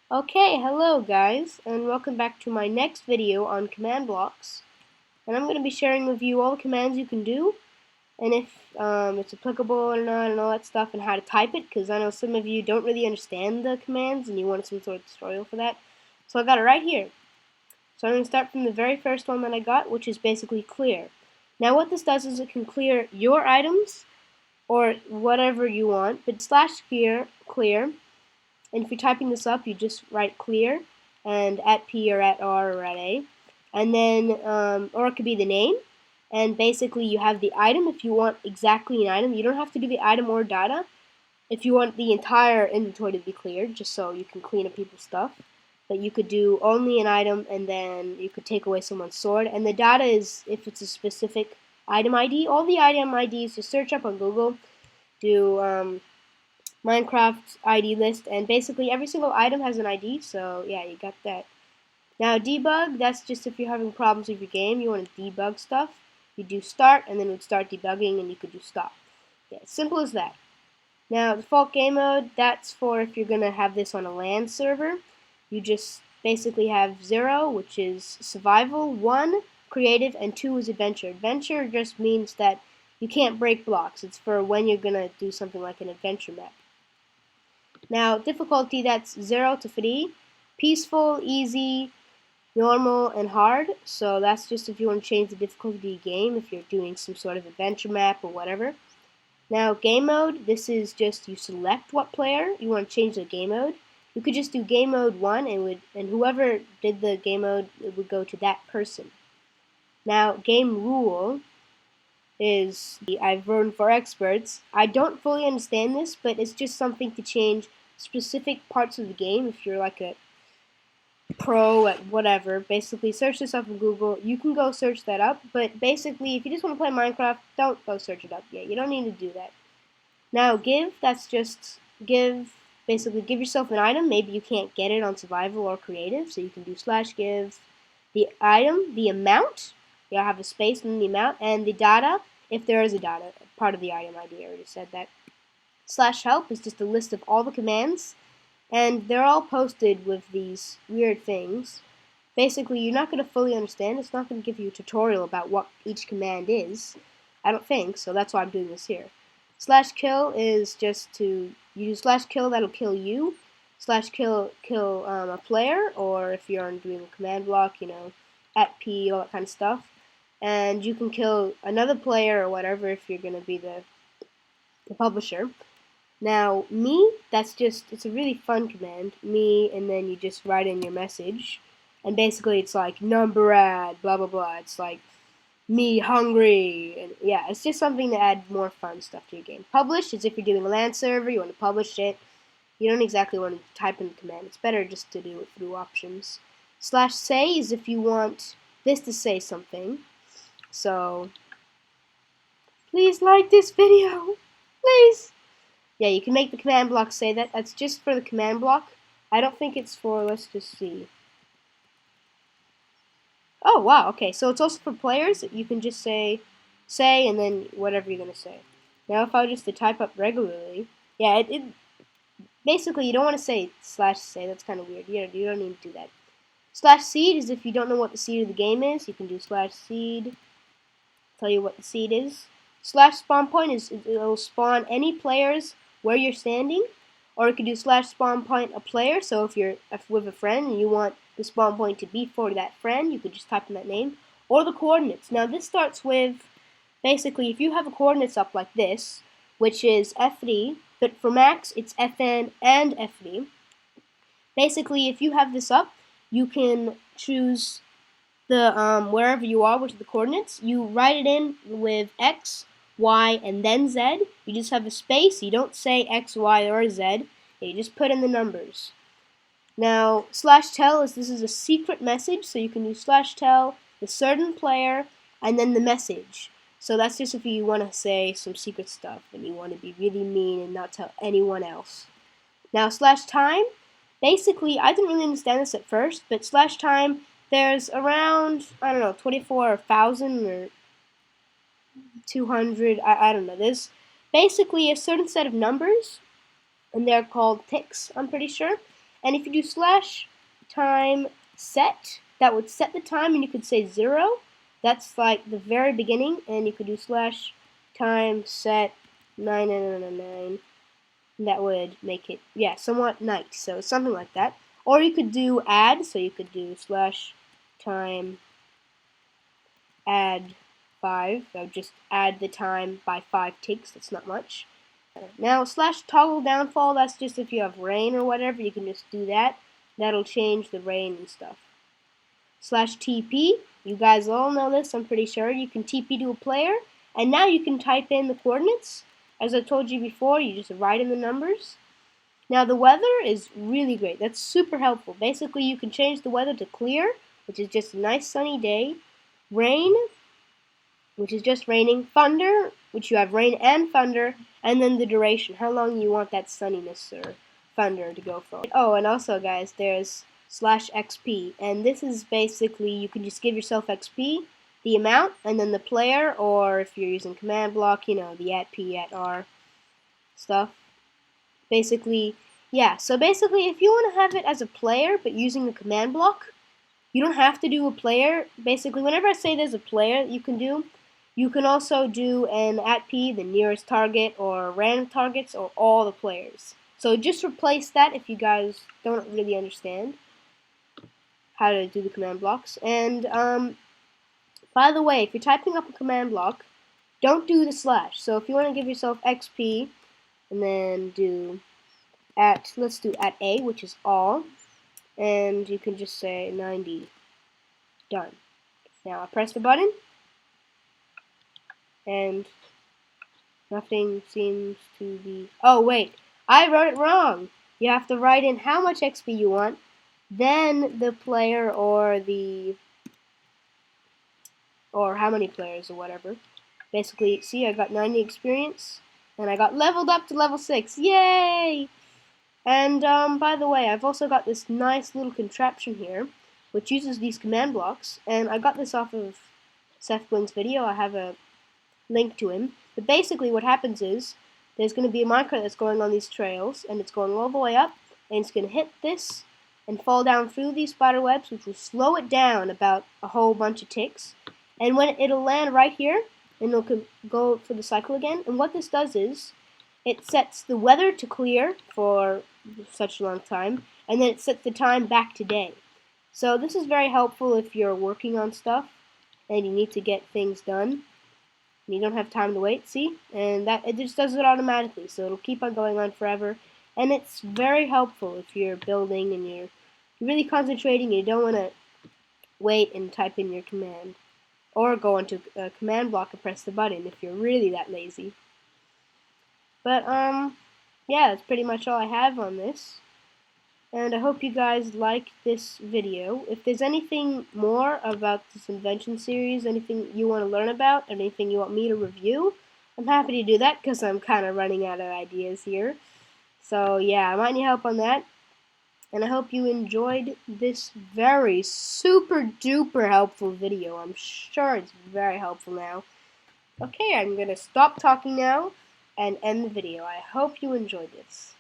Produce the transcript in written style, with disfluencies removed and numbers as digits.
Okay, hello guys, and welcome back to my next video on command blocks. And I'm going to be sharing with you all the commands you can do, and if it's applicable or not, and all that stuff, and how to type it, because I know some of you don't really understand the commands, and you want some sort of tutorial for that. So I got it right here. So I'm going to start from the very first one that I got, which is basically clear. Now what this does is it can clear your items, or whatever you want, but slash clear. And if you're typing this up, you just write clear and at P or at R or at A. And then, or it could be the name. And basically you have the item if you want exactly an item. You don't have to do the item or data if you want the entire inventory to be cleared, just so you can clean up people's stuff. But you could do only an item, and then you could take away someone's sword. And the data is if it's a specific item ID. All the item IDs, just search up on Google, do Minecraft ID list, and basically every single item has an ID, so yeah, you got that. Now debug, that's just if you're having problems with your game, you want to debug stuff. You do start, and then it would start debugging, and you could do stop. Yeah, simple as that. Now default game mode, that's for if you're going to have this on a LAN server. You just basically have 0, which is survival, 1, creative, and 2 is adventure. Adventure just means that you can't break blocks. It's for when you're going to do something like an adventure map. Now, difficulty, that's 0 to 3. Peaceful, easy, normal, and hard. So that's just if you want to change the difficulty of the game, if you're doing some sort of adventure map or whatever. Now, game mode, this is just you select what player you want to change the game mode. You could just do game mode 1, and whoever did the game mode, it would go to that person. Now, game rule is I've learned for experts. I don't fully understand this, but it's just something to change specific parts of the game. If you're like a pro at whatever, basically search this up on Google. You can go search that up, but basically if you just want to play Minecraft, don't go search it up yet. You don't need to do that. Now give, that's just give, basically give yourself an item. Maybe you can't get it on survival or creative, so you can do slash give the item, the amount, you'll have a space in the amount, and the data, if there is a data, part of the item ID, I already said that. Slash help is just a list of all the commands, and they're all posted with these weird things. Basically, you're not going to fully understand. It's not going to give you a tutorial about what each command is. I don't think, so that's why I'm doing this here. Slash kill is just to use slash kill, that'll kill you. Slash kill a player, or if you're doing a command block, you know, at P, all that kind of stuff. And you can kill another player or whatever if you're going to be the publisher. Now, me, that's just, it's a really fun command. Me, and then you just write in your message. And basically it's like, Numberad, blah, blah, blah. It's like, me hungry. And yeah, it's just something to add more fun stuff to your game. Publish is if you're doing a LAN server, you want to publish it. You don't exactly want to type in the command. It's better just to do it through options. Slash say is if you want this to say something. So, please like this video. Please. Yeah, you can make the command block say that. That's just for the command block. I don't think it's for, let's just see. Oh, wow, okay. So it's also for players. You can just say, and then whatever you're going to say. Now, if I were just to type up regularly, yeah, basically, you don't want to say slash say. That's kind of weird. You don't need to do that. Slash seed is if you don't know what the seed of the game is. You can do slash seed. Tell you what the seed is. Slash spawn point is it'll spawn any players where you're standing, or you could do slash spawn point a player. So if you're with a friend and you want the spawn point to be for that friend, you could just type in that name, or the coordinates. Now this starts with, basically, if you have a coordinates up like this, which is F3, but for max it's FN and F3. Basically, if you have this up, you can choose the wherever you are, which are the coordinates. You write it in with X, Y, and then Z. You just have a space. You don't say X, Y, or Z. You just put in the numbers. Now, slash tell is this is a secret message, so you can use slash tell the certain player and then the message. So that's just if you want to say some secret stuff and you want to be really mean and not tell anyone else. Now, slash time, basically, I didn't really understand this at first, but slash time, there's around, I don't know, 24,000 or 200, I don't know. There's basically a certain set of numbers, and they're called ticks, I'm pretty sure. And if you do slash time set, that would set the time, and you could say 0. That's like the very beginning, and you could do slash time set 999. That would make it, yeah, somewhat night. So something like that. Or you could do add, so you could do slash time add 5. That would just add the time by 5 ticks. That's not much. Now slash toggle downfall, that's just if you have rain or whatever, you can just do that. That'll change the rain and stuff. Slash TP, you guys all know this, I'm pretty sure. You can TP to a player, and now you can type in the coordinates. As I told you before, you just write in the numbers. Now the weather is really great. That's super helpful. Basically, you can change the weather to clear, which is just a nice sunny day. Rain, which is just raining. Thunder, which you have rain and thunder. And then the duration, how long you want that sunniness or thunder to go for. Oh, and also guys, there's slash XP. And this is basically, you can just give yourself XP, the amount, and then the player, or if you're using command block, you know, the @P, @R stuff. Basically, yeah, so basically if you want to have it as a player but using the command block, you don't have to do a player. Basically, whenever I say there's a player that you can do, you can also do an @P, the nearest target, or random targets, or all the players. So just replace that if you guys don't really understand how to do the command blocks. And by the way, if you're typing up a command block, don't do the slash. So if you want to give yourself XP, and then do let's do @A, which is all, and you can just say 90. Done. Now I press the button, and nothing seems to be... Oh wait, I wrote it wrong. You have to write in how much XP you want, then the player or how many players or whatever. Basically, see, I got 90 experience, and I got leveled up to level 6. Yay! And by the way, I've also got this nice little contraption here, which uses these command blocks, and I got this off of sethbling's video. I have a link to him. But basically what happens is, there's going to be a minecart that's going on these trails, and it's going all the way up, and it's going to hit this, and fall down through these spider webs, which will slow it down about a whole bunch of ticks. And when it'll land right here, and it'll go for the cycle again, and what this does is, it sets the weather to clear for such a long time, and then it sets the time back to day. So this is very helpful if you're working on stuff and you need to get things done and you don't have time to wait, see? And that it just does it automatically, so it'll keep on going on forever. And it's very helpful if you're building and you're really concentrating and you don't want to wait and type in your command. Or go into a command block and press the button if you're really that lazy. But, yeah, that's pretty much all I have on this. And I hope you guys like this video. If there's anything more about this invention series, anything you want to learn about, anything you want me to review, I'm happy to do that because I'm kind of running out of ideas here. So, yeah, I might need help on that. And I hope you enjoyed this very super duper helpful video. I'm sure it's very helpful now. Okay, I'm going to stop talking now and end the video. I hope you enjoyed this.